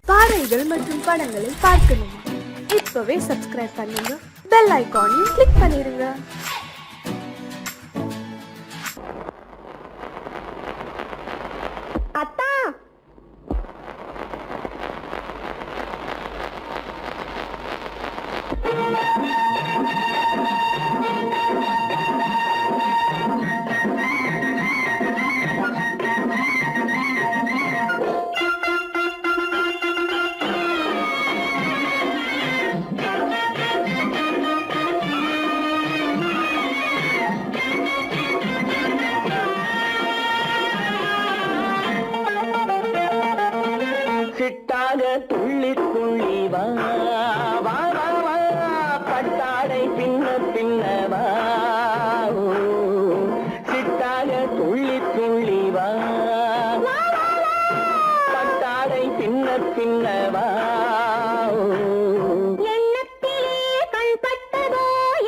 பாடல்கள் மற்றும் படங்களை பார்க்கணுமா? இப்பவே சப்ஸ்கிரைப் பண்ணுங்க, பெல் ஐகானையும் கிளிக் பண்ணிருங்க. அத்தா, சிட்டாக துள்ளி துள்ளி வா வா வா வா, பட்டாடை பின்ன பின்னவா, சிட்டாக துள்ளி துள்ளி வா, பட்டாடை பின்ன பின்னவா. எண்ணத்திலே கண்பட்டதோ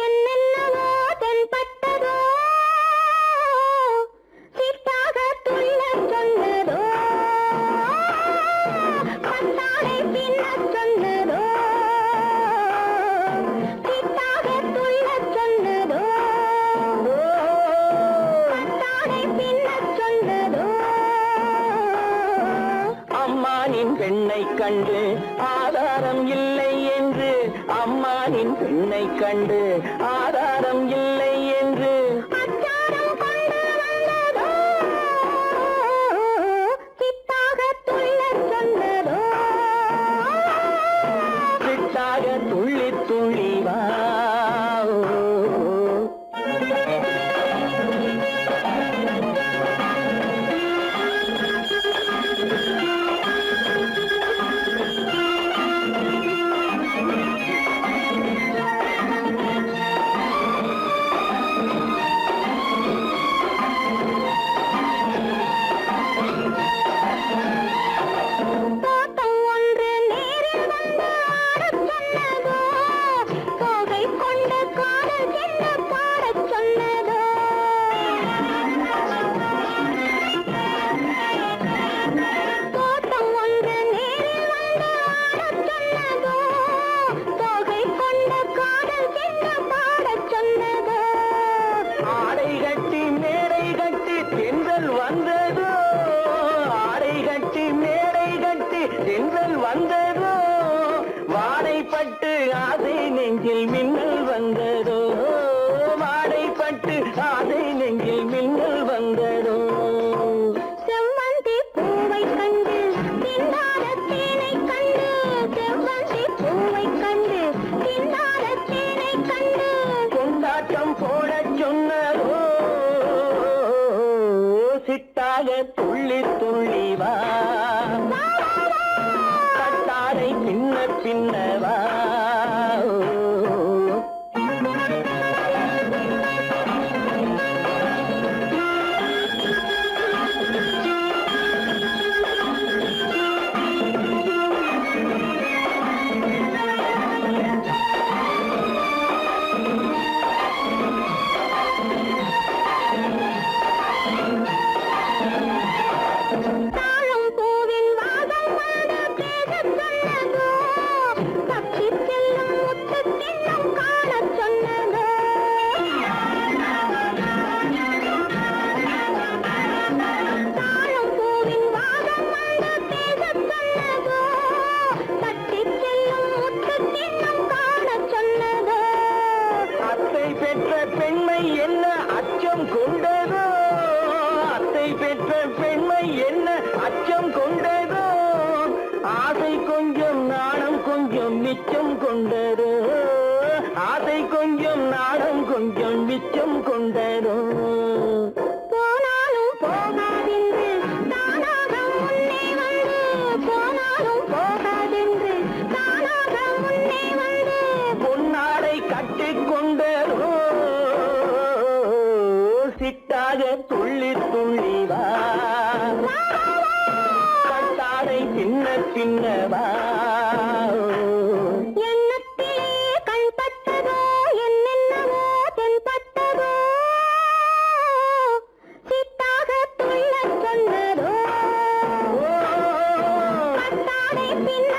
என்னென்னவோ தென்பட்டதோ, சிட்டாக துள்ளச் சொன்னதோ, பட்டாடை பின்னச் சொன்னதோ, சிட்டாக துள்ளச் சொன்னதோ, பட்டாடை பின்னச் சொன்னதோ. அம்மானின் பெண்ணை கண்டு ஆதாரம் இல்லை என்று, அம்மானின் பெண்ணை கண்டு ஆதாரம் இல்லை என்று, அச்சாரம் கொண்டு வந்ததோ, சிட்டாக துள்ளச் சொன்னதோ. சிட்டாக துள்ளி துள்ளி வா. தோட்டம் ஒன்று நேரில் வந்து ஆடச் சொன்னதோ, தோகை கொண்ட காதல் என்ன பாடச் சொன்னதோ. தோட்டம் ஒன்று நேரில் வந்து ஆடச் சொன்னதோ, தோகை கொண்ட காதல் என்ன பாடச் சொன்னதோ. ஆடை கட்டி மேடை கட்டி தென்றல் வந்ததோ, ஆடை கட்டி மேடை கட்டி தென்றல் வந்ததோ, வாடைப்பட்டு ஆசை நெஞ்சில் மின்னல் வந்ததோ, வாடைப்பட்டு ஆசை நெஞ்சில் மின்னல் வந்ததோ. செவ்வந்தி பூவை கண்டு திண்டாட தேனை கண்டு, செவ்வந்தி பூவை கண்டு திண்டாட தேனை கண்டு, கொண்டாட்டம் போடச் சொன்னதோ, சிட்டாக துள்ளி துள்ளி வா, பட்டாடை பின்ன பின்னவா. தாழம் பூவின் வாசம் வந்து பேசச் சொன்னதோ, தப்பிச் செல்லும் முத்துக் கிண்ணம் காணச் சொன்னதோ. தாழம் பூவின் வாசம் வந்து பேசச் சொன்னதோ, தப்பிச் செல்லும் முத்துக் கிண்ணம் காணச் சொன்னதோ. அத்தை பெற்ற பெண்மை என்ன அச்சம் கொண்டதோ, அத்தை பெற்ற பெண்மை என்ன அச்சம் கொண்டதோ, ஆசை கொஞ்சம் நாணம் கொஞ்சம் மிச்சம் கொண்டதோ, ஆசை கொஞ்சம் நாணம் கொஞ்சம் மிச்சம் கொண்டதோ. போனாலும் போகாதென்று தானாக முன்னே வந்து, போனாலும் போகாதென்று தானாக முன்னே வந்து, பொன்னாடை கட்டிக் கொண்டதோ, சிட்டாக துள்ளி துள்ளி வா, பட்டாடை பின்ன பின்னவா. எண்ணத்திலே கண்பட்டதோ என்னென்னவோ தென்பட்டதோ, சிட்டாக துள்ளச் சொன்னதோ, பட்டாடை பின்ன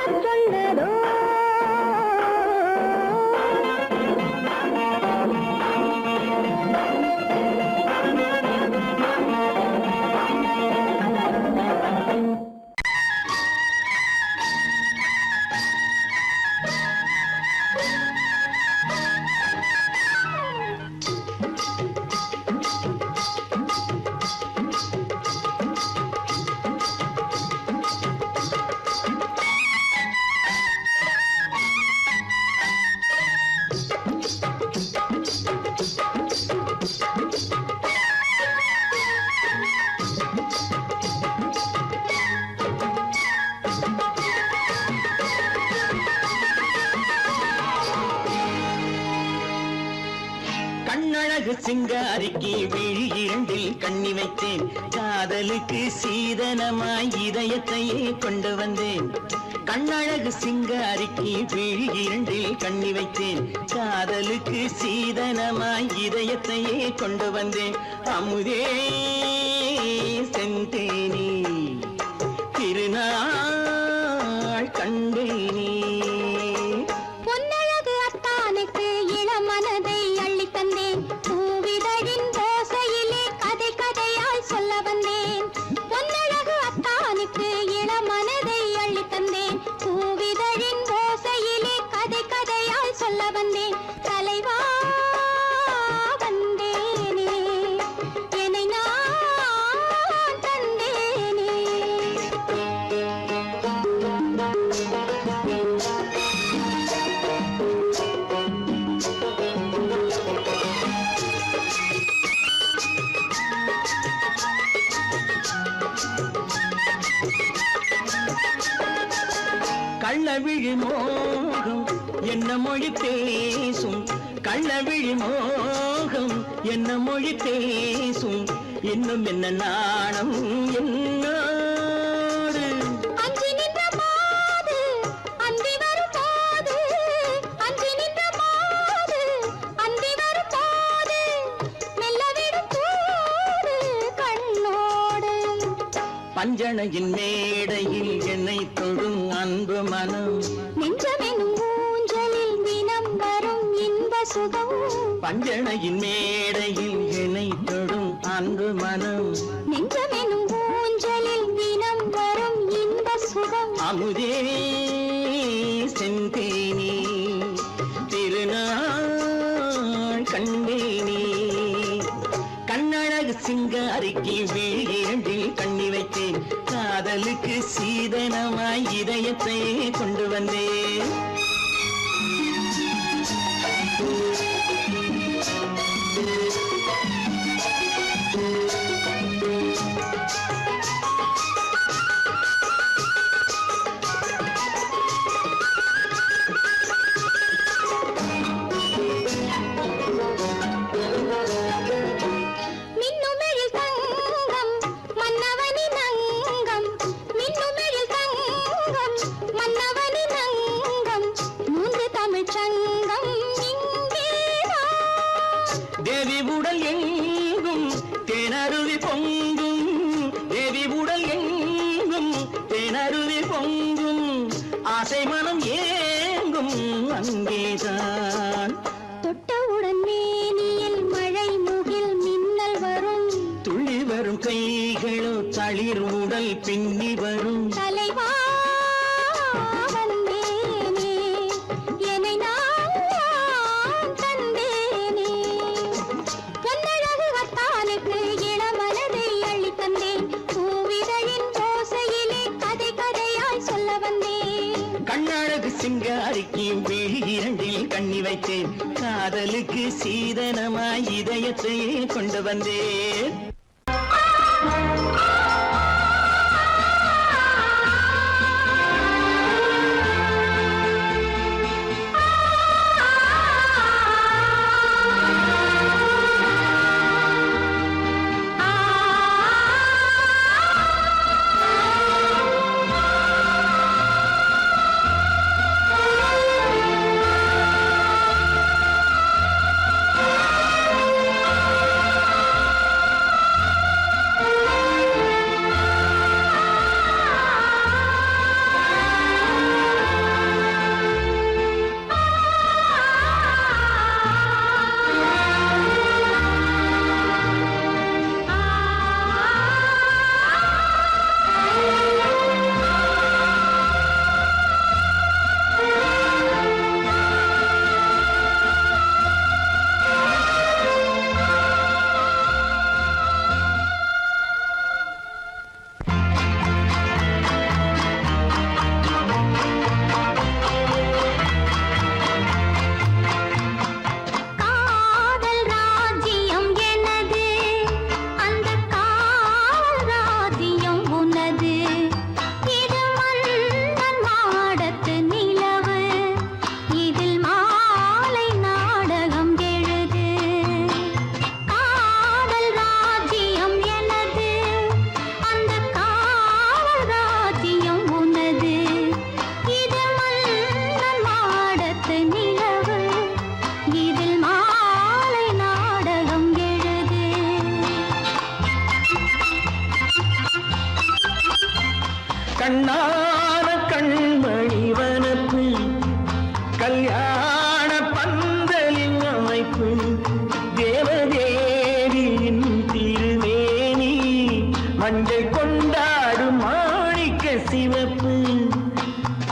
சிங்காரிக்கு விழி இரண்டில் கண்ணி வைத்தேன், காதலுக்கு சீதனமாய் இதயத்தையே கொண்டு வந்தேன். கண்ணழகு சிங்காரிக்கு விழி இரண்டில் கண்ணி வைத்தேன், காதலுக்கு சீதனமாய் இதயத்தையே கொண்டு வந்தேன். அமுதே செந்தேனே திருநாள் கண்டேனே. பொன்னழகு அத்தானுக்கு இளமனதை அள்ளி தந்தேன், பூவிதழின் ஓசையிலே கதை கதையாய் சொல்ல வந்தேன். பொன்னழகு அத்தானுக்கு இளமனதை அள்ளி தந்தேன், பூவிதழின் ஓசையிலே கதை கதையாய் சொல்ல வந்தேன். தலைவா வந்தேனே, என்னை நான் தந்தேனே. கள்ளவிழி மோகம் என்ன மொழி பேசும், கள்ளவிழி மோகம் என்ன மொழி பேசும், இன்னும் என்ன நாணம் என்னோடு. அஞ்சி நின்ற மாது அந்தி வரும் போது, அஞ்சி நின்ற மாது அந்தி வரும் போது, மெல்ல விடும் தூது கண்ணோடு. பஞ்சணையின் மேடையில் என்னை தொடும் அன்பு மனம், நெஞ்சமெனும் ஊஞ்சலில் தினம் வரும் இன்ப சுகம். பஞ்சணையின் மேடையில் என்னை தொடும் அன்பு மனம், நெஞ்சமெனும் ஊஞ்சலில் தினம் வரும் இன்ப சுகம். அமுதே செந்தேனே திருநாள் கண்டேனே. கண்ணழகு சிங்காரிக்கு விழி இரண்டில் கண்ணி வைத்தேன், காதலுக்கு சீதனமாய் இதயத்தை கொண்டு வந்தேன். மின்னுமெழில் தங்கம் மன்னவனின் அங்கம், மின்னுமெழில் தங்கம் மன்னவனின் அங்கம், மூன்று தமிழ்ச் சங்கம் இங்கேதான். தேவி உடல் எங்கும் தேனருவி பொங்கும், தேவி உடல் எங்கும் தேனருவி பொங்கும், ஆசை மனம் ஏங்கும் அங்கேதான். தொட்டவுடன் மேனியில் மழை முகில் மின்னல் வரும், துள்ளி வரும் கைகளோ தளிர் உடல் பின்னி வரும். தலைவா வந்தேனே, என்னை நான் தந்தேனே. பொன்னழகு அத்தானுக்கு இளமனதை அள்ளி தந்தேன், பூவிதழின் ஓசையிலே கதை கதையாய் சொல்ல வந்தேன். கண்ணழகு சிங்காரிக்கு விழி இரண்டில் கண்ணி வைத்தேன், காதலுக்கு சீதனமாய் இதயத்தையே கொண்டு வந்தேன்.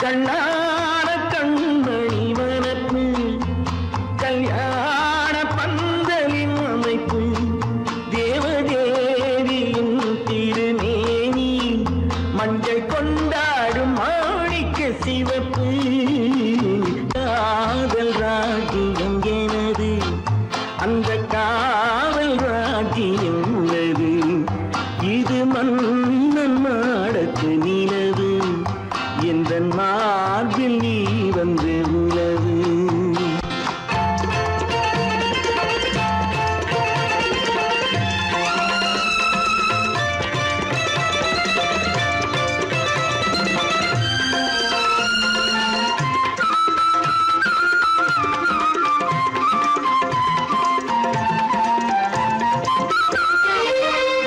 கண்ணான கண்மணி வனப்பு கல்யாண பந்தலின் அமைப்பு தேவதேவியின் திருமேனி மஞ்சள் கொண்டாடும் மாணிக்க சிவப்பு காதல் ராஜ்யம் எனது அந்த காவல் ராஜ்யம் உள்ளது இது மன்னன் மாடத்து நிலவு எந்த மார்பில் நீ வந்து உலவு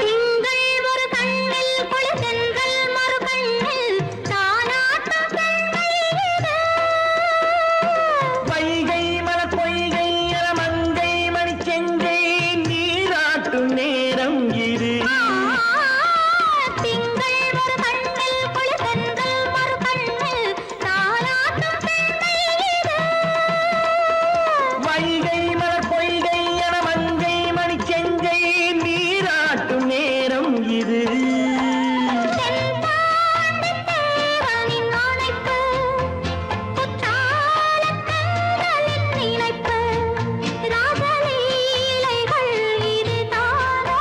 திங்கள் ஒரு கண்ணில் குளிர்தென்றல் மறு கண்ணில் தானாட்டம் பெண்மையிட வைகை மல பொய்கை மங்கை மணிச்செங்கை நீராட்டும் நேரம் இது திங்கள் ஒரு கண்ணில் குளிர்தென்றல் மறு கண்ணில் தானாட்டம் பெண்மையிட வைகை மல பொய்கை மங்கை மணிச்செங்கை நீராட்டும் நேரம் இது தென்பாண்டித் தேவனின் அணைப்பு குற்றாலக் கண்களின் நினைப்பு ராசலீலைகள் இதுதானோ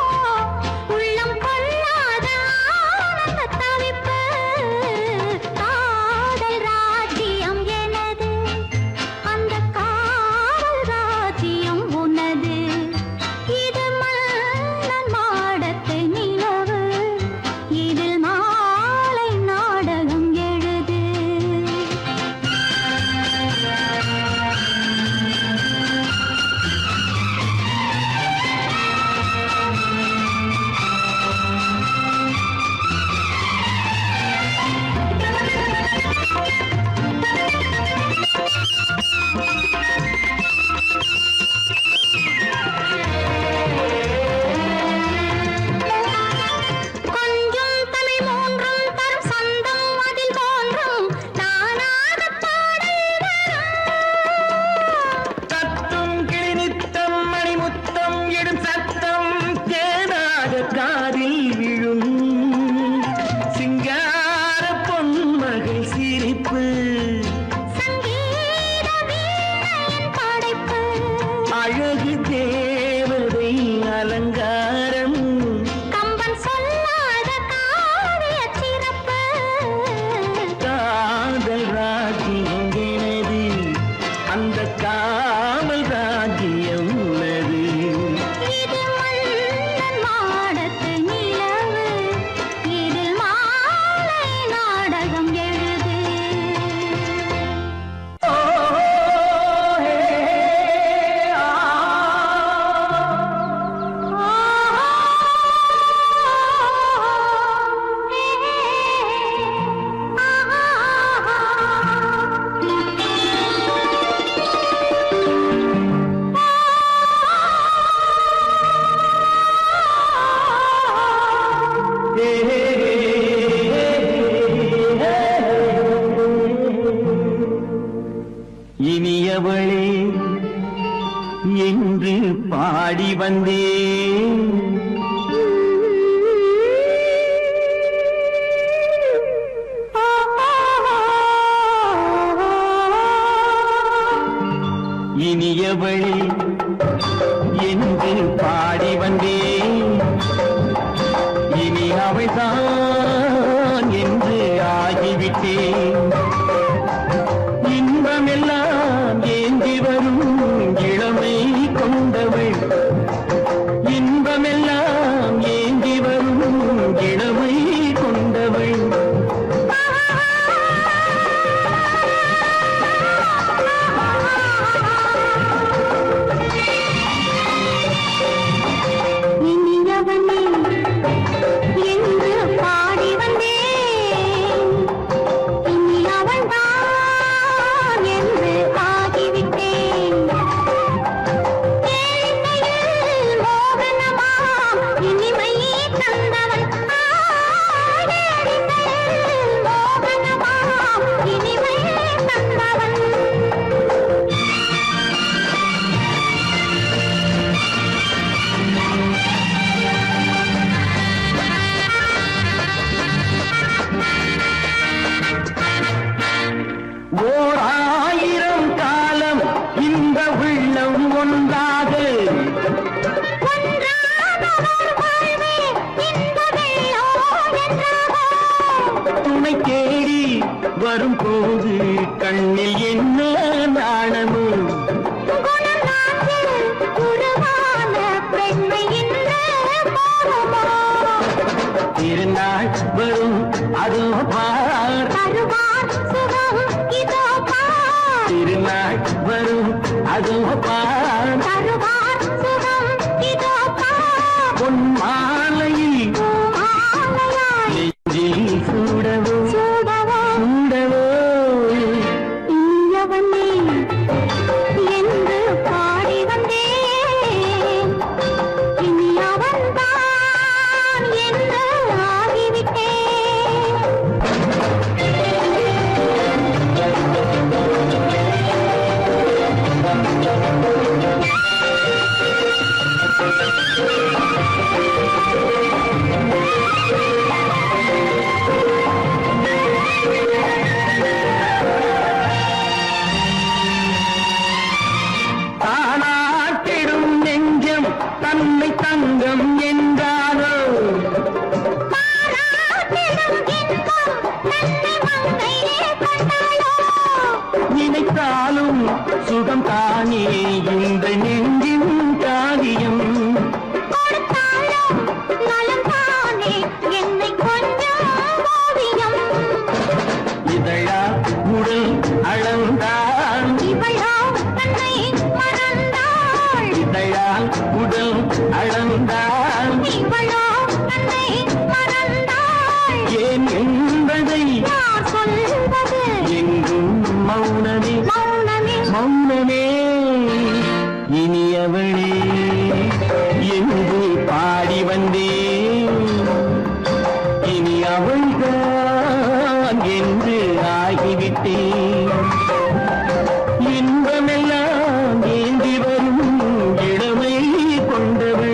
உள்ளம் கொள்ளாத ஆனந்தத் தவிப்பு காதல் ராஜ்யம் எனது அந்த காவல் ராஜ்யம் உனது இது மன்னன் மாடத்து நிலவு இதில் மாலை நாடகம் எழுது கொஞ்சம் தமிழ் மூன்றும் தரும் சந்தம் அதில் தோன்றும் தானாகப் பாடல் வரும். தத்தும் கிளிநித்தம் மணிமுத்தம் எடும் சத்தம் தேனாக காதில் விழும் சிங்கார பொன்மகள் சிரிப்பு சங்கீத வீணையின் படைப்பு அழகு தேவதை அலங்காரம் கம்பன் சொல்லாத காவியச் சிறப்பு காதல் ராஜ்யம் எனது அந்த காவல் ராஜ்யம் உள்ளது இது மன்னன் மாடத்து நிலவு இதில் மாலை நாடகம் எழுது ஓ, ஹே, ஆ. இனியவளே என்று பாடி வந்தேன் இனியவளே என்று பாடி வந்தேன் இனி அவள்தான் என்று ஆகிவிட்டேன் இன்பமெல்லாம் ஏந்தி வரும் இளமை கொண்டவள் இன்பமெல்லாம் ஏந்தி வரும் இளமை கொண்டவள் ஓர் 1000 காலம் இந்த உள்ளம் ஒன்றாக துணை தேடி வரும்போது கண்ணில் என்ன நாணமோ திருநாள் வரும் அதோ பார் திருநாள் வரும் அதோ பார் பொன் மாலையில் நெஞ்சில் சூடவோ சூடவோ என்று பாடி வந்தேன் இனி அவன்தான் என்று ஆகிவிட்டேன் தானாட்டிடும் நெஞ்சம் தன்னை தங்கம் என்றாரோ நினைத்தாலும் சுகம் தானே இந்த நெஞ்சின் காரியம் இதழா உடல் அளந்தால் இதழால் உடல் அளந்தால் ஏன் என்பதை எங்கும் மௌனமே மௌனமே இனியவளே என்று பாடி வந்தேன் இனி அவள்தான் என்று ஆகிவிட்டேன் இன்பமெல்லாம் ஏந்தி வரும் இளமை கொண்டவள்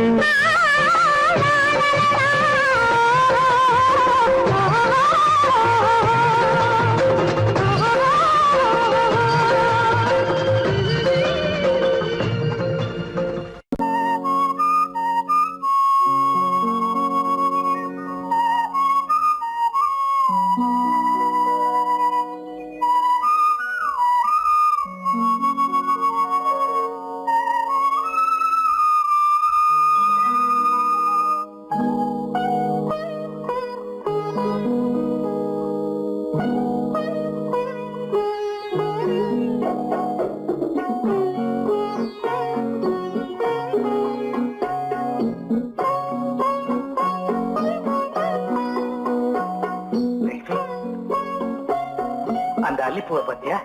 அந்த அல்லிப்பூவை பத்தியா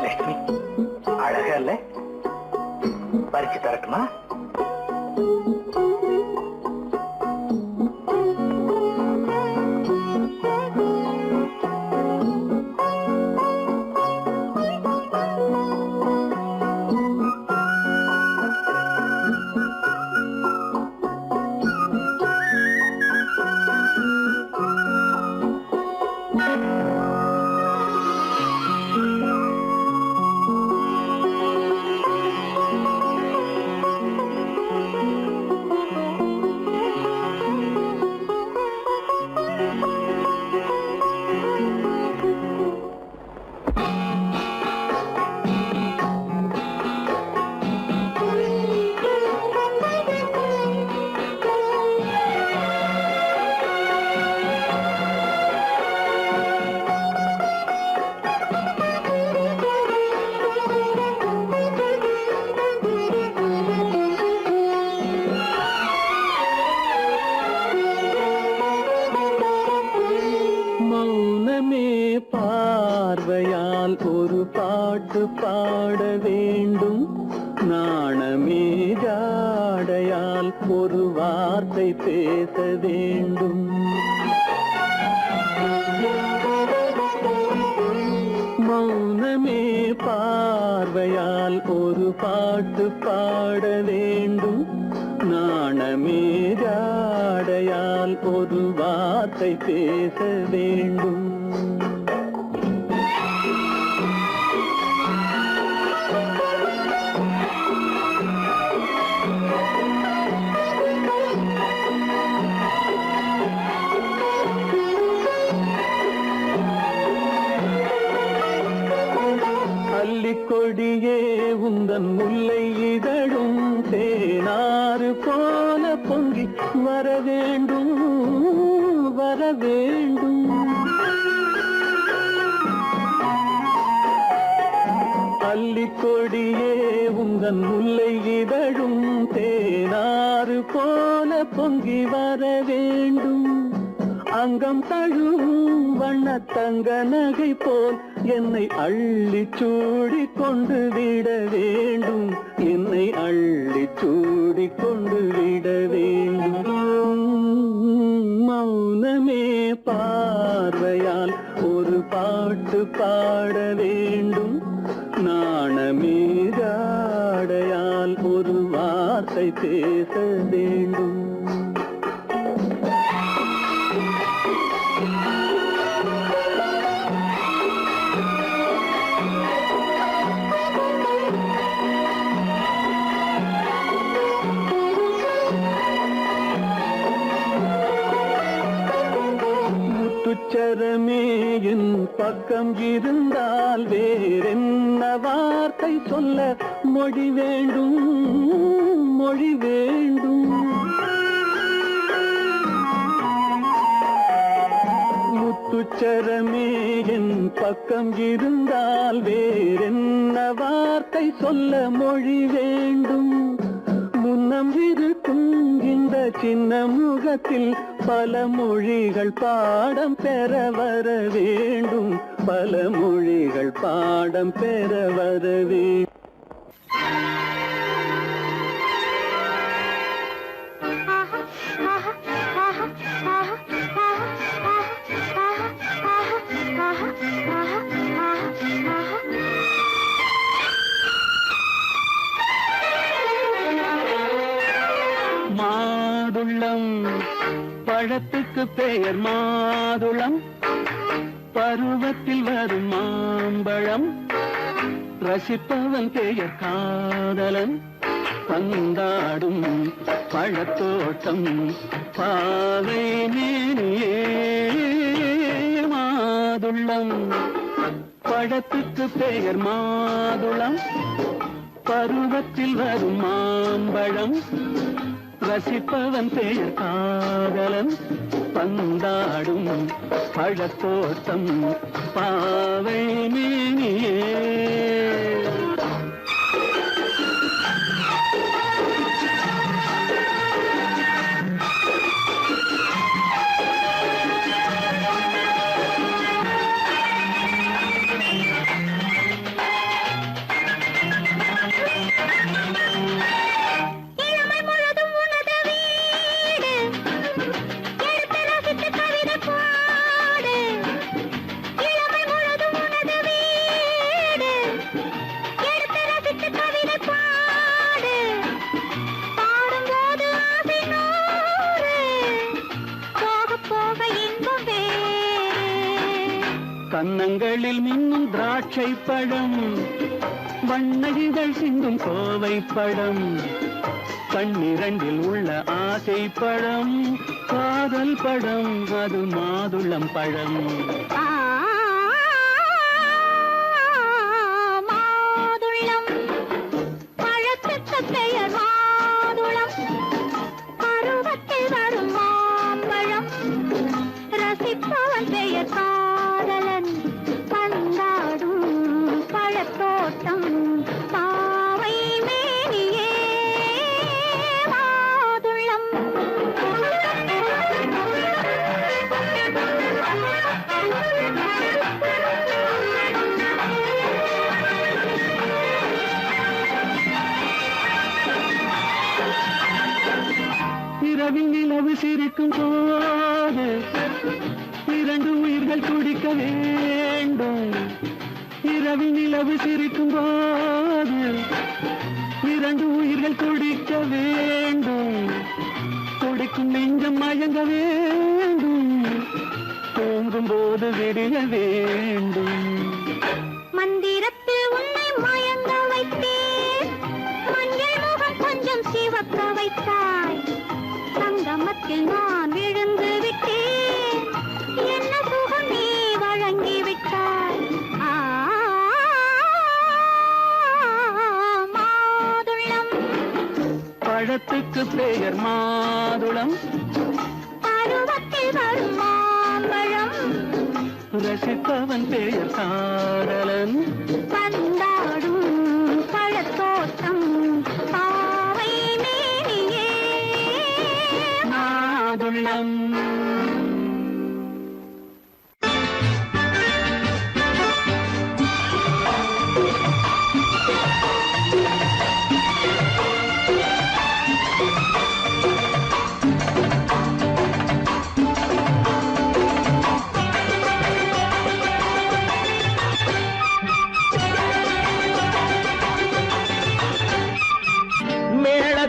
லட்சுமி அழகா இல்ல பறிச்சு தரட்டுமா பார்வையால் ஒரு பாட்டு பாட வேண்டும் நாணமே ஜாடையால் ஒரு வார்த்தை பேச வேண்டும் மௌனமே பார்வையால் ஒரு பாட்டு பாட வேண்டும் நாணமே ஜாடையால் ஒரு வார்த்தை பேச வேண்டும் அல்லிக்கொடியே உந்தன் முல்லை இதழும் தேனாறு போல பொங்கி வர வேண்டும் வர வேண்டும். அல்லிக்கொடியே உந்தன் முல்லை இதழும் தேனாறு போல பொங்கி வர வேண்டும். அங்கம் தழுவும் வண்ணத்தங்க நகை போல் என்னை அள்ளி சூடி கொண்டு விட வேண்டும். என்னை அள்ளி சூடி கொண்டு விட வேண்டும். மௌனமே பார்வையால் ஒரு பாட்டு பாட வேண்டும். நாணமே ஜாடையால் ஒரு வார்த்தை பேச வேண்டும். முத்துச்சரமே என் பக்கம் இருந்தால் வேறென்ன வார்த்தை சொல்ல மொழி வேண்டும் மொழி வேண்டும். முத்துச்சரமே என் பக்கம் இருந்தால் வேறென்ன வார்த்தை சொல்ல மொழி வேண்டும். முன்னம் இருக்கும் இந்த சின்ன முகத்தில் பல மொழிகள் பாடம் பெற வர வேண்டும். பல மொழிகள் பாடம் பெற வர வேண்டும். மாதுளம் பழத்துக்கு பெயர் மாதுளம். பருவத்தில் வரும் மாம்பழம். ரசிப்பவன் பெயர் காதலன். பந்தாடும் பழத்தோட்டம் பாவை மேனியே. மாதுளம் பழத்துக்கு பெயர் மாதுளம். பருவத்தில் வரும் மாம்பழம். ரசிப்பவன் பெயர் காதலன். பந்தாடும் பழத்தோட்டம் பாவை மேனியே. கன்னங்களில் மின்னும் திராட்சை பழம். வண்ணகிகள் சிந்தும் கோவை பழம். கண்ணிரண்டில் உள்ள ஆசை பழம். காதல் பழம் அது மாதுளம் பழம். மாதுளம் பழத்துக்கு பெயர் மாதுளம். பருவத்தில் வரும் மாம்பழம். ரசிப்பவன் பெயர் காதலன். பந்தாடும் பழத்தோட்டம் பாவை மேனியே. மாதுளம் இரவில் நிலவு சிரிக்கும் போது இரண்டு உயிர்கள் துடிக்க வேண்டும். இரவில் நிலவு சிரிக்கும் போது இரண்டு உயிர்கள் துடிக்க வேண்டும். துடிக்கும் நெஞ்சம் மயங்க வேண்டும். தூங்கும் போது விடிய வேண்டும். மந்திரத்தில் உன்னை மயங்க வைத்தேன். மஞ்சள் முகம் கொஞ்சம் சிவக்க வைத்தாய். சங்கமத்தில் நான் விழுந்து விட்டேன். என்ன சுகம் நீ வழங்கி விட்டாய். அதற்கு பெயர் மாதுளம். பருவத்தில் வரும் மாம்பழம் ரசிப்பவன் பெயர் காதலன். பந்தாடும் பழத்தோட்டம் பாவை மேனியே மாதுளம்.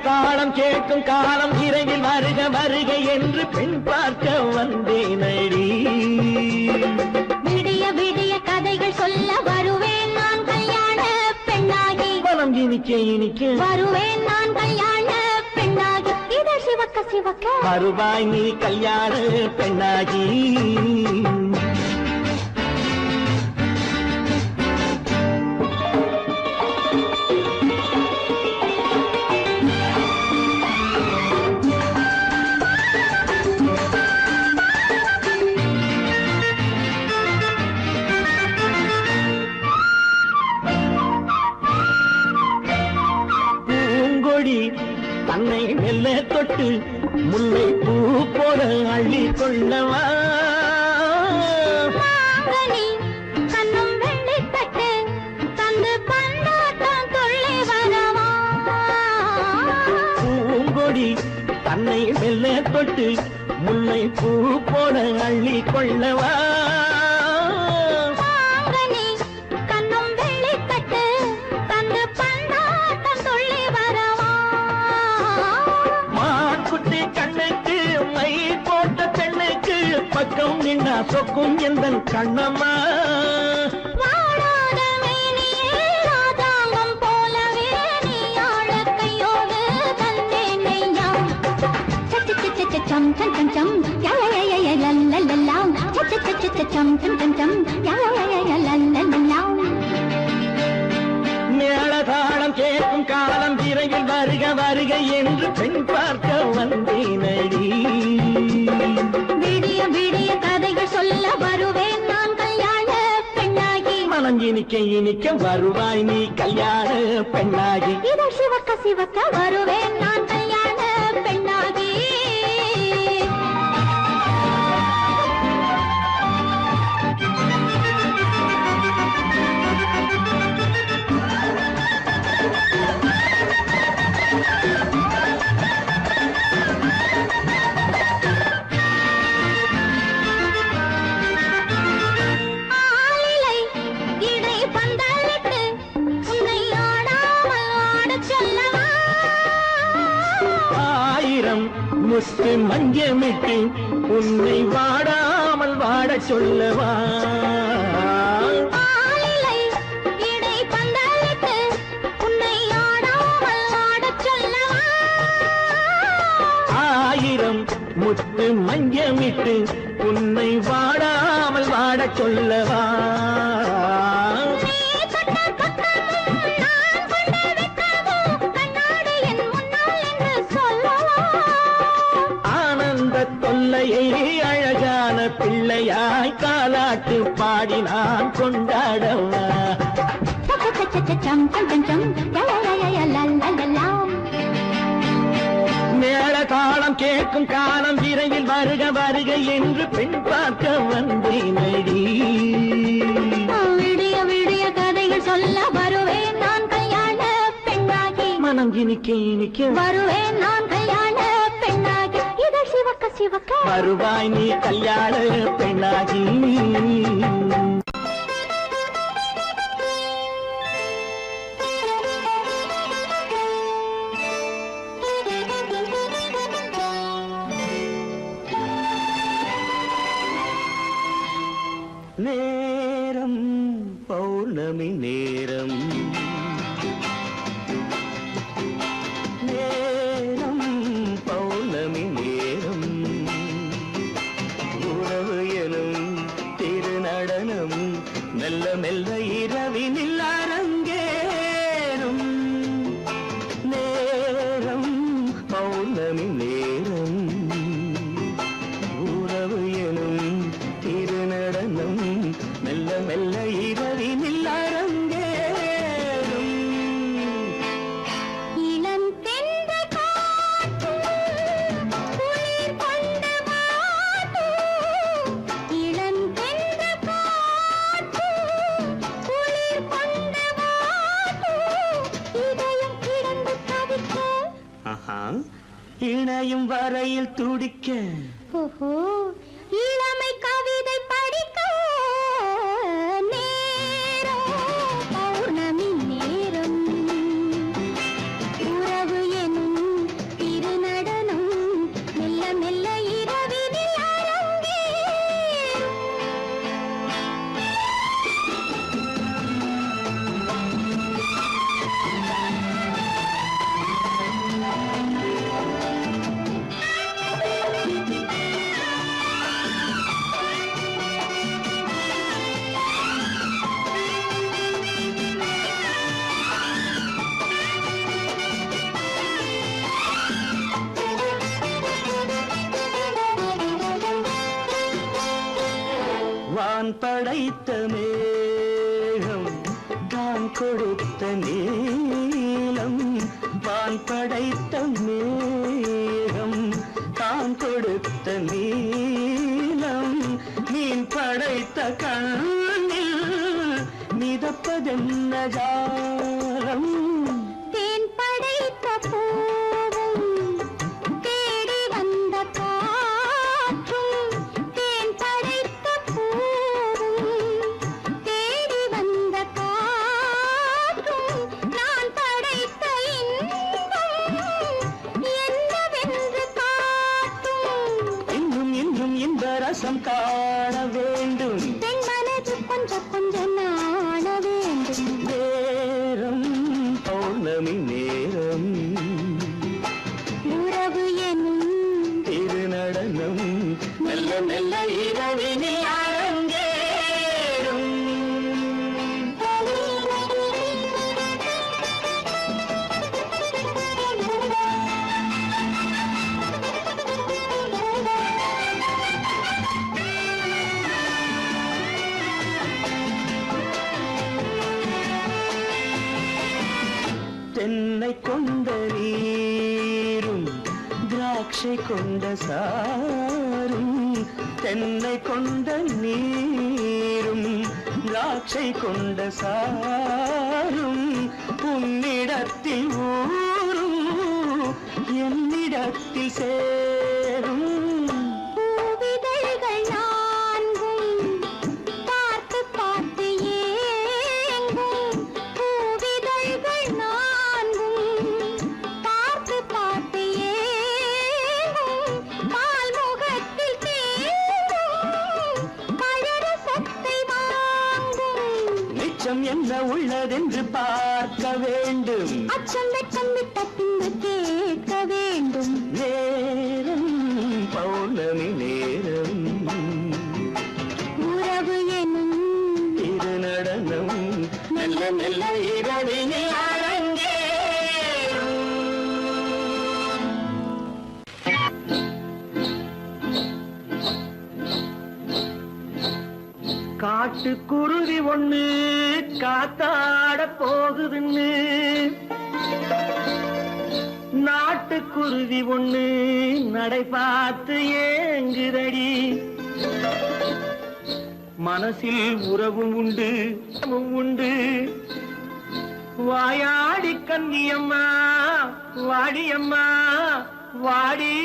தாளம் கேட்கும் காலம் விரைவில் வருக வருக என்று பெண் பார்க்க வந்தேனடி. விடிய விடிய கதைகள் சொல்ல வருவேன் நான் கல்யாண பெண்ணாகி. மனம் இனிக்க இனிக்க வருவேன் நான் கல்யாண பெண்ணாகி. இதை சிவக்க சிவக்க வருவாய் நீ கல்யாண பெண்ணாகி. தன்னை மெல்ல தொட்டு முல்லை பூ போல அள்ளி கொள்ளவா. கண்ணும் வெள்ளி தட்டு தந்து பந்தாட்டம் தொல்லை வரவா. பூங்கொடி தன்னை மெல்ல தொட்டு முல்லை பூ போல அள்ளி கொள்ளவா. கண்ணும் வெள்ளி தட்டு தந்து பந்தாட்டம் தொல்லை வரவா. மாக்குட்டி கண்ணுக்கு மை போட்ட பெண்ணுக்கு பக்கம் நின்னா சொக்கும் எந்த கண்ணம்மா. வாழாத மேனியே ராஜாங்கம் போலவே நீ ஆழ கையோடு தந்தேன் நெய்யாம். சம் சம் சம் சம் யய லல்லல்லாம். சம் சம் சம் சம் யய லல்லல்லாம். மேளதாளம் கேட்கும் காலம் விரைவில் வருக வருக என்று பெண் பார்க்க வந்தேனடி. விடிய விடிய கதைகள் சொல்ல வருவேன் நான் கல்யாண பெண்ணாகி. மனம் இனிக்க இனிக்க வருவாய் நீ கல்யாண பெண்ணாகி. இதை சிவக்க சிவக்க வருவேன் நான் கல்யாண பெண்ணாகி. ஆலிலை இடை பந்தலிட்டு உன்னை ஆடாமல் ஆடச் சொல்லவா. ஆயிரம் முத்து மஞ்சமிட்டு உன்னை வாடாமல் வாடச் சொல்லவா. ஆலிலை இடை பந்தலிட்டு உன்னை ஆடாமல் ஆடச் சொல்லவா. ஆயிரம் முத்து மஞ்சமிட்டு உன்னை வாடாமல் வாடச் சொல்லவா. நீ தொட்ட பக்கமும் நான் கொண்ட வெட்கமும் கண்ணாடி என் முன்னால் என்று சொல்லவா. ஆனந்த தொல்லையை அழகான பிள்ளையாய் காலாட்டு பாடி நான் கொண்டாடவா. சம் சம் சம் சம் யய லல்லல்லாம். மேள தாளம் கேட்கும் காலம் விரைவில் வருக வருக என்று பெண் பார்க்க வந்தேனடி. விடிய விடிய கதைகள் சொல்ல வருவேன் நான் கல்யாண பெண்ணாகி. மனம் இனிக்க இனிக்க வருவேன் நான் கல்யாண பெண்ணாகி. இதை சிவக்க சிவக்க வருவாய் நீ கல்யாண பெண்ணாகி. நேரம் பௌர்ணமி நேரம். நேரம் பௌர்ணமி நேரம். உறவு எனும் திருநடனம் மெல்ல மெல்ல இரவினில் அரங்கேறும். நேரம் பௌர்ணமி நனையும் வரையில் துடிக்க ஓஹோ இளமை கவிதை படிக்க நேரம் பௌர்ணமி நேரம் உறவு எனும் திருநடனம் மெல்ல மெல்ல இரவினில் அரங்கேறும். வான் படைத்த மேகம் தான் கொடுத்த நீலம் வான் படைத்த மேகம் தான் கொடுத்த நீலம் மீன் படைத்த கண்ணில் மிதப்பதென்ன ஜாலம் தேன் படைத்த பூவும் தேடி வந்த காற்றும் தேன் படைத்த பூவும் தேடி வந்த காற்றும் நான் படைத்த இன்பம் என்னவென்று காட்டும். இன்னும் இன்னும் இந்த ரசம் காண வேண்டும் பெண் மனது கொஞ்சம் கொஞ்சம் நாண வேண்டும். நேரம் பௌர்ணமி நேரம் உறவு எனும் திருநடனம் மெல்ல மெல்ல இரவினில் அரங்கேறும். தென்னை கொண்ட நீரும் திராட்சை கொண்ட சாரும் தென்னை கொண்ட நீரும் திராட்சை கொண்ட சாரும் உன்னிடத்தில் ஊரும் என்னிடத்தில் சேரும் பூவிதழ்கள் நான்கும் பார்த்து பார்த்து ஏங்கும். பூவிதழ்கள் நான்கும் பார்த்து பார்த்து ஏங்கும். பால்முகத்தில் தேங்கும் பழரசத்தை வாங்கும். நிச்சம் என்ன உள்ளதென்று பார்க்க வேண்டும் அச்சம் வெட்கம் விட்ட பின்பு கேட்க வேண்டும். நேரம் பௌர்ணமி நேரம் உறவு எனும் திருநடனம் மெல்ல மெல்ல இரவினில் அரங்கேறும். காட்டுக்குருவி ஒண்ணு காத்தாட போகுதுன்னு நாட்டுக்குருவி ஒண்ணு நடை பார்த்து ஏங்குதடி மனசில் உறவும் உண்டு உண்டு வாயாடி கன்னியம்மா வாடியம்மா வாடி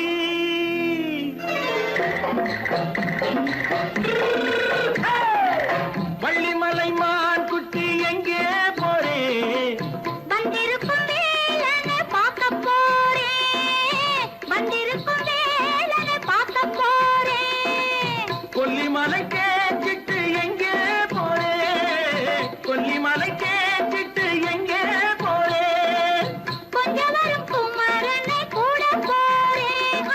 வள்ளிமலை மான் குட்டி எங்கே போறே வந்திருக்கும் வேலனை பார்க்க போறேன். வந்திருக்கும் வேலனை பார்க்க போறேன். கொல்லிமலை கேச்சிட்டு எங்கே போறே கொல்லிமலை கேச்சிட்டு எங்கே போறே கொஞ்சம் வரும் குமரனை கூட போறேன்.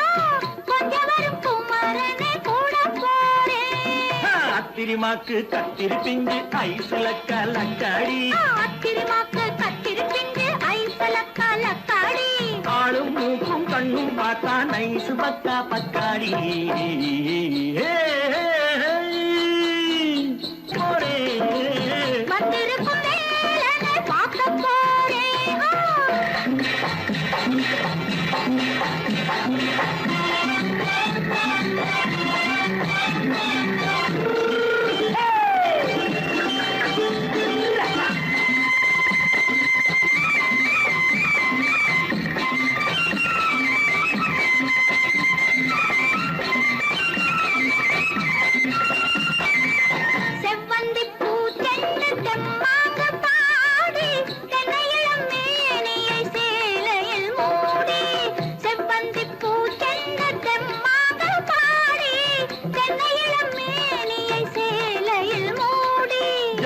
கொஞ்சம் வரும் குமரனை கூட போறேன். அத்திரிமாக்கு கத்திருப்பிங்கு ஐசுல கலக்காடி அத்திரிமாக்கு கத்திருப்பிங்கு ஐசல கலக்காடி ஆளும் மூக்கும் கண்ணும் பார்த்தா நைசு பக்கா பக்காடி போரே வந்திருக்கும் வேலனை பார்க்க போறேன்.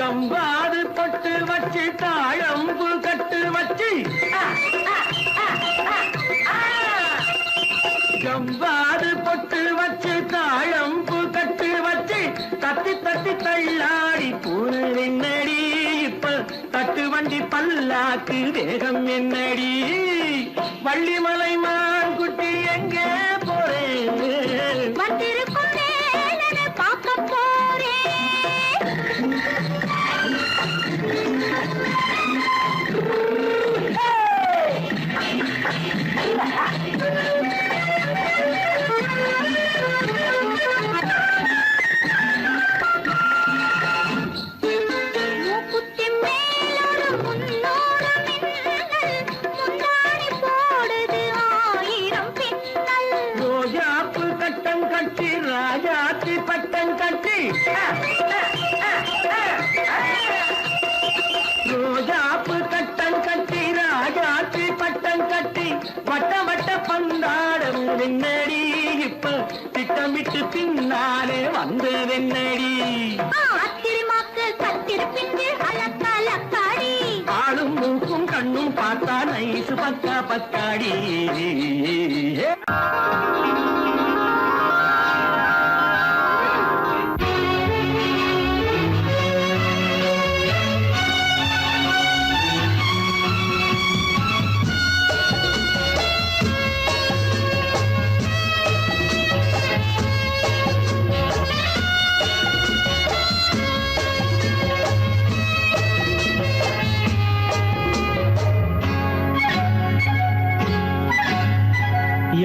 ஜம்பாது பொட்டு வச்சு தாழம்பு கட்டு வச்சு ஜம்பாது பொட்டு வச்சு தாழம்பு கட்டு வச்சு தட்டி தட்டி தள்ளாடி பூரு என்னடி இப்ப தட்டு வண்டி பல்லாக்கு வேகம் என்னடி வள்ளிமலை மான் குட்டி எங்கே போறேன் வந்திருக்கும் வேலனை பார்க்க போறேன். மூக்குத்தி மேலோடு முன்னோடு மின்னல், முந்தாணி போடுது 1000 பின்னல். ரோஜாப்பு கட்டம் கட்டி ராஜாத்தி பட்டம் கட்டி ரோஜாப்பு கட்டம் கட்டி ராஜாத்தி பட்டம் கட்டி வட்ட வட்ட பந்தாடம் வெண்ணடி இப்ப திட்டமிட்டு பின்னாலே வந்து வெண்ணடி ஆத்திரமாக்கு கத்திருப்பின்று அலக்காடி ஆளும் மூக்கும் கண்ணும் பார்த்தா நைசு பக்கா பக்காடி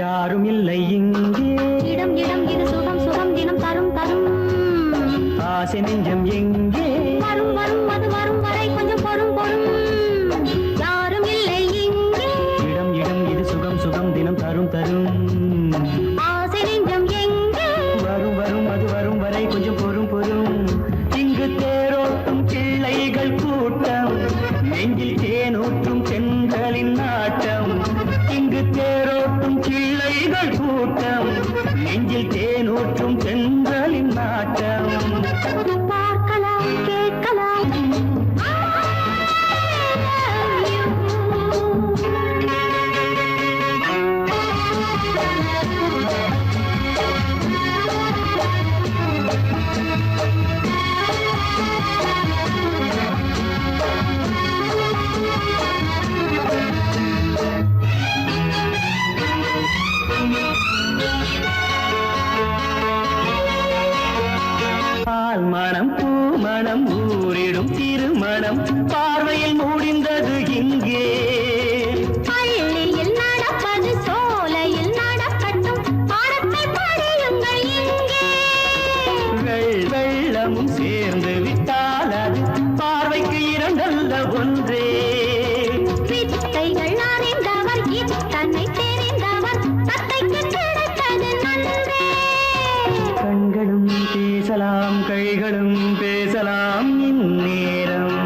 யாரும் இல்லை இங்கே இடம் இடம் இது சுகம் சுகம் தினம் தரும் தரும். ஆசை நெஞ்சம் எங்கே வரும் வரும் அது வரும் வரை கொஞ்சம் பொறும் பொறும். யாரும் இல்லை இங்கே இடம் இடம் இது சுகம் சுகம் தினம் தரும் தரும் ஆசை நெஞ்சம் எங்கே வரும் வரும் அது வரும் வரை கொஞ்சம் பொறும் பொறும் இங்கு தேரோட்டும் பிள்ளைகள் கூட்டம் நெஞ்சில் தேனூற்றும் செங்கலின் நாட்டம் இங்கு தேரோட்டும் பிள்ளைகள் கூட்டம் நெஞ்சில் தேனூற்றும் செங்கலின் நாட்டம் பார்க்கலாம் கேட்கலாம். பால் மணம் பூ மணம் ஊரிடும் திருமணம் பார்வையில் முடிந்தது இங்கே பள்ளியில் நடப்பது சோலையில் நடக்கட்டும். பாடத்தை படியுங்கள் இங்கே. வெள்ளமும் சேர்ந்து விட்டால் அது பார்வைக்கு இரண்டல்ல ஒன்றே வித்தைகள் அறிந்தவர் இத்தனை தெரிந்தவர் தத்தைக்கு கிடைத்தது நன்றே. கண்களும் பேசலாம் கைகளும் பேசலாம் இந்நேரம்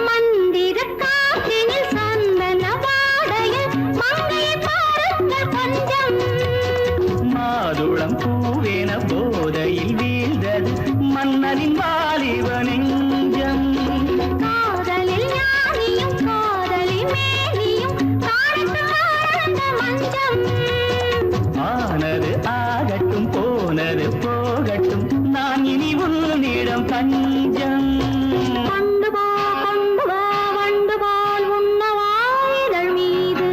மந்திர காற்றினில் சந்தன வாடையில் மங்கையை பாருங்கள் கொஞ்சம். மாதுளம் பூவேன போதையில் வீழ்ந்தது மன்னனின் வாலிப நெஞ்சம் காதலில் ஞானியும் காதலி மேனியும் காணித்து வாழ்ந்த மஞ்சம். ஆனது ஆகட்டும் போனது போகட்டும் நான் இனி உன்னிடம் தஞ்சம் கொண்டு வா வண்டு போல் உண்ணவா இதழ் மீது.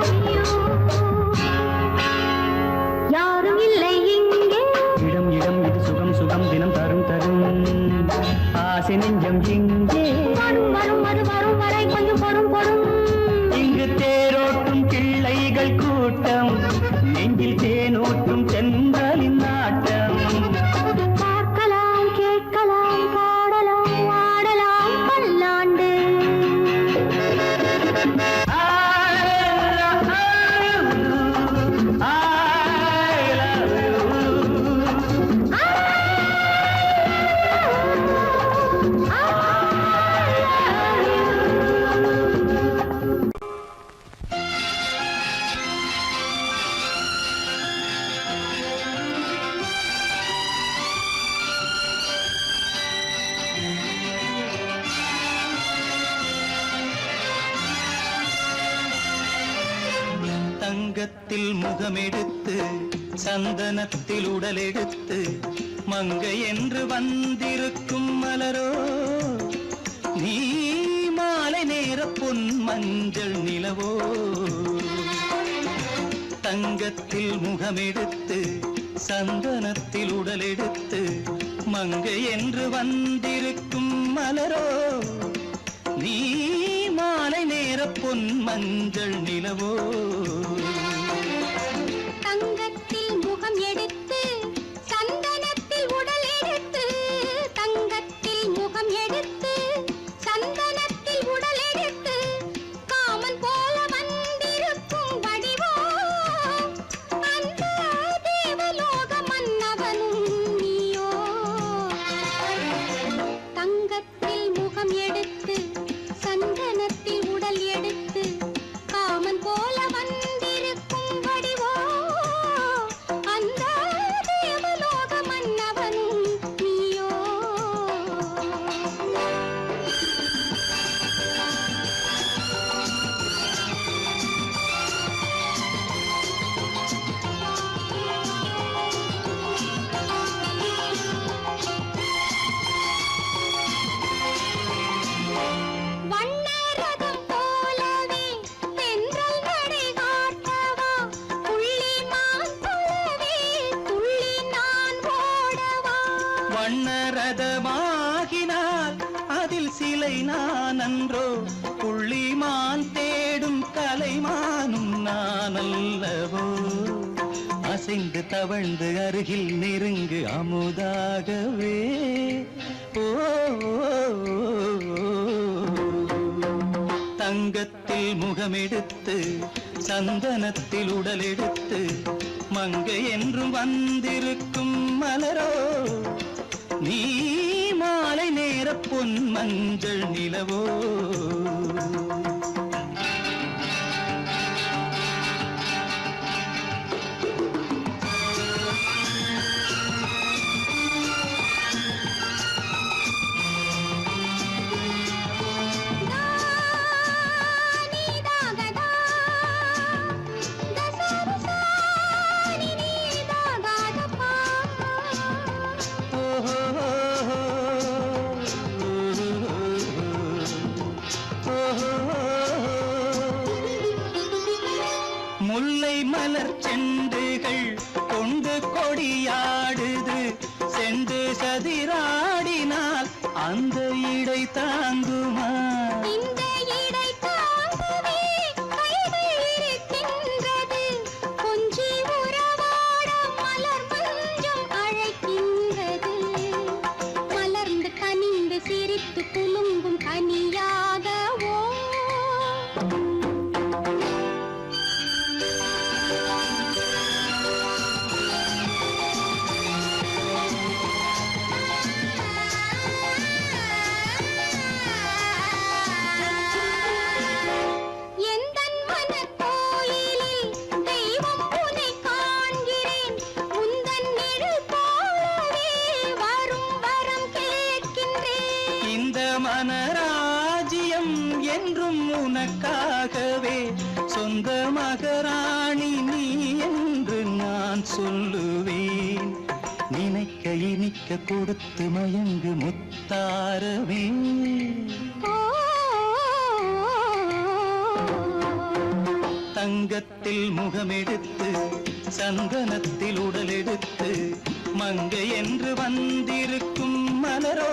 ஐயோ. ஆசை நெஞ்சம் இங்கே வரும் வரும் அது வரும் வரை கொஞ்சம் பொறும் பொறும். இங்கு தேரோட்டும் பிள்ளைகள் கூட்டம், நெஞ்சில் தேனூட்டும் சென்றலின் நாட்டம். பார்க்கலாம் கேட்கலாம் பாடலாம் ஆடலாம் பல்லாண்டு. தங்கத்தில் முகமெடுத்து சந்தனத்தில் உடலெடுத்து மங்கை என்று வந்திருக்கும் மலரோ, நீ மாலை நேர பொன் மஞ்சள் நிலவோ. தங்கத்தில் முகமெடுத்து சந்தனத்தில் உடலெடுத்து மங்கை என்று வந்திருக்கும் மலரோ, நீ மாலை நேர பொன் மஞ்சள் நிலவோ. தங்கத்தில் முகம் எடுத்து சந்தனத்தில் உடல் எடுத்து, தங்கத்தில் முகம் எடுத்து சந்தனத்தில் உடல் எடுத்து, காமன் போல வந்திருக்கும் வடிவோ, அந்த தேவலோக மன்னவனும் நீயோ. தங்கத்தில் முகம் எடுத்து சந்தனத்தில் உடல் எடுத்து, காமன் போல வந்திருக்கும் வடிவோ, அந்த தேவலோக மன்னவனும் நீயோ. வண்ணரதம் போலவே தென்றல் நடை காட்டவா, புள்ளிமான் போலவே துள்ளி நான் ஓடவா. வண்ணரதமாகினால் அதில் சிலை நான் அன்றோ, புள்ளிமான் தேடும் கலைமானும் நான் அல்லவோ. அசைந்து தவழ்ந்து அருகில் நெருங்கு அமுதாகவே. ஓ, தங்கத்தில் முகமெடுத்து சந்தனத்தில் உடலெடுத்து மங்கை என்றும் வந்திருக்கும் மலரோ, நீ மாலை நேர பொன் மஞ்சள் நிலவோ. முல்லை மலர் செண்டுகள் கொண்டு கொடியாடுது, செண்டு சதிராடினால் அந்த இடை தாங்குமா. இந்த இடை தாங்குவே கைகள் இருக்கின்றது, கொஞ்சி உறவாட மலர் மஞ்சம் அழைக்கின்றது. மலர்ந்து கனிந்து சிரித்து குலுங்கும் கனியாகவோ. எந்தன் மனக்கோயிலில் தெய்வம் உன்னை காண்கிறேன், உந்தன் நிழல் போலவே வரும் வரம் கேட்கின்றேன். இந்த மனராஜ்யம் என்றும் உனக்காகவே, சொந்த மகராணி நீ என்று நான் சொல்லுவேன். நினைக்க இனிக்க கொடுத்து மயங்கு முத்தாரவே. தங்கத்தில் முகமெடுத்து சந்தனத்தில் உடலெடுத்து மங்கை என்று வந்திருக்கும் மலரோ,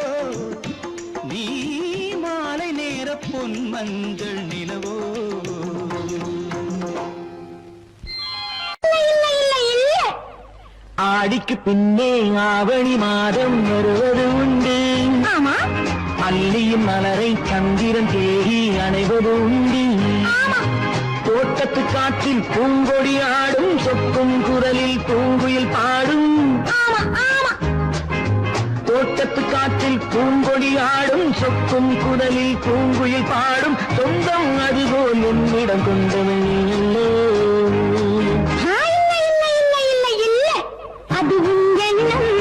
பொன் மஞ்சள் நிலவோ ஆடிக்கு பின்னே ஆவணி மாதம் வருவது உண்டு. ஆமா அல்லியும் மலரை சந்திரன் தேடி அணைவது உண்டு. தோட்டத்து காற்றில் பூங்கொடி ஆடும், சொக்கும் குரலில் பூங்குயில் பாடும். தோட்டத்து காற்றில் பூங்கொடி ஆடும், சொக்கும் குரலில் பூங்குயில் பாடும். சொந்தம் அதுபோல் என்னிடம் கொண்டவன் அல்லோ. அது உன் எண்ணம்,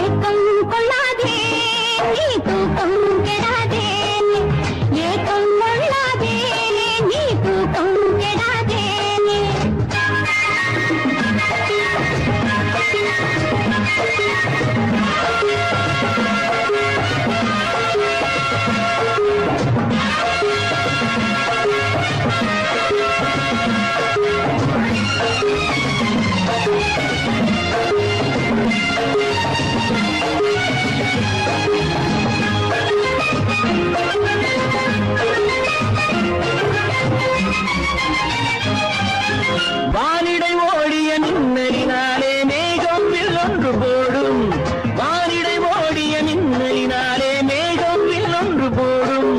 ஏக்கம் கொள்ளாதே, நீ தூக்கம் கெடாதே. ஏக்கம் கொள்ளாதே, நீ தூக்கம் கெடாதே. வானிடை ஓடிய மின்னலினாலே மேகம் வில்லொன்று போடும். வானிடை ஓடிய மின்னலினாலே மேகம் வில்லொன்று போடும்.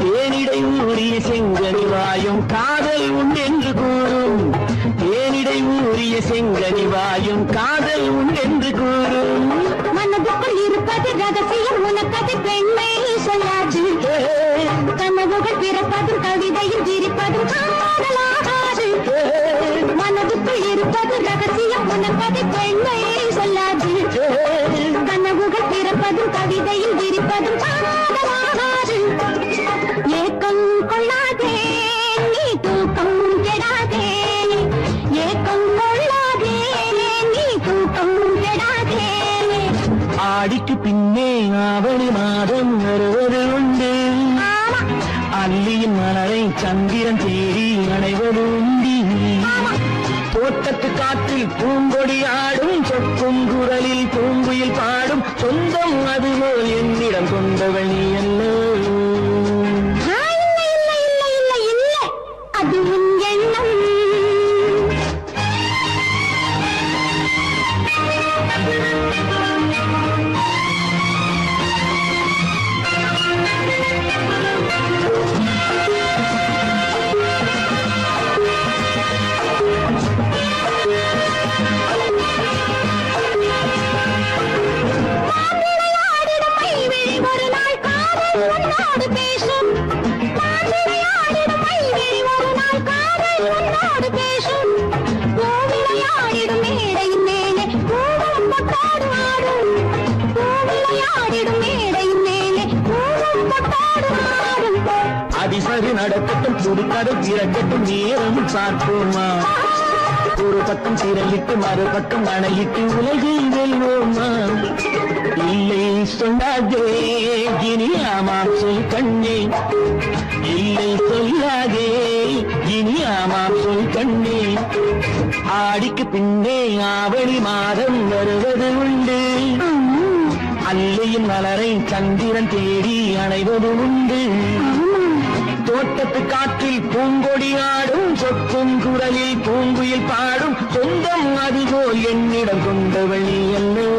தேனிடை ஊறிய செங்கனி வாயும் காதல் உண்டென்று கூறும். தேனிடை ஊறிய செங்கனி வாயும் காதல் உண்டென்று கூறும். மனதுக்குள் இருப்பது ரகசியம், உனக்கது பெண்மை சொல்லாது. கனவுகள் பிறப்பதும் கவிதையில் விரிப்பதும் காதலாகாது. மனதுக்குள் இருப்பது ரகசியம், உனக்கது பெண்மை சொல்லாது. கனவுகள் பிறப்பதும் கவிதையில் விரிப்பதும் காதலாகாது. ஏக்கம் கொள்ளாதே, நீ தூக்கம் கெடாதே. ஏக்கம் கொள்ளாதே, நீ தூக்கம் கெடாதே. ஆடிக்கு பின்னே ஆவணி மாதம் வருவது உண்டு. அல்லியின் மலரை சந்திரன் தேடி அணைவது உண்டு. தோட்டத்து காற்றில் பூங்கொடி ஆடும், சொக்கும் குரலில் பூங்குயில் பாடும். சொந்தம் அதுபோல் என்னிடம் கொண்டவள் நீ அல்லோ. அது உன் எண்ணம். ஒரு நாள் காதல் உன்னோடு பேசும். விளையாடிடும் மைவிழி ஒரு நாள் காதல் உன்னோடு பேசும். விளையாடிடும் மேடையின் மேலே பூவும் பொட்டாடு ஆடும். விளையாடிடும் மேடையின் மேலே பூவும் பொட்டாடு ஆடும். அதிசரி நடக்கட்டும், துடிக்கடும் திறக்கட்டும், நேரம் பார்ப்போமா. ஒரு பக்கம் திரையிட்டு மறுபக்கம் அணையிட்டு உலகில் வெல்வோமா. இல்லை சொல்லாதே இனி ஆமாம் சொல் கண்ணே. இல்லை சொல்லாதே இனி ஆமாம் சொல் கண்ணே. ஆடிக்கு பின்னே ஆவணி மாதம் வருவது உண்டு. அல்லையின் மலரை சந்திரன் தேடி அணைவது உண்டு. தோட்டத்து காற்றில் பூங்கொடி ஆடும், சொக்கும் குரலில் பூங்குயில் பாடும். சொந்தம் அதுபோல் என்னிடம் கொண்டவள் நீ அல்லோ.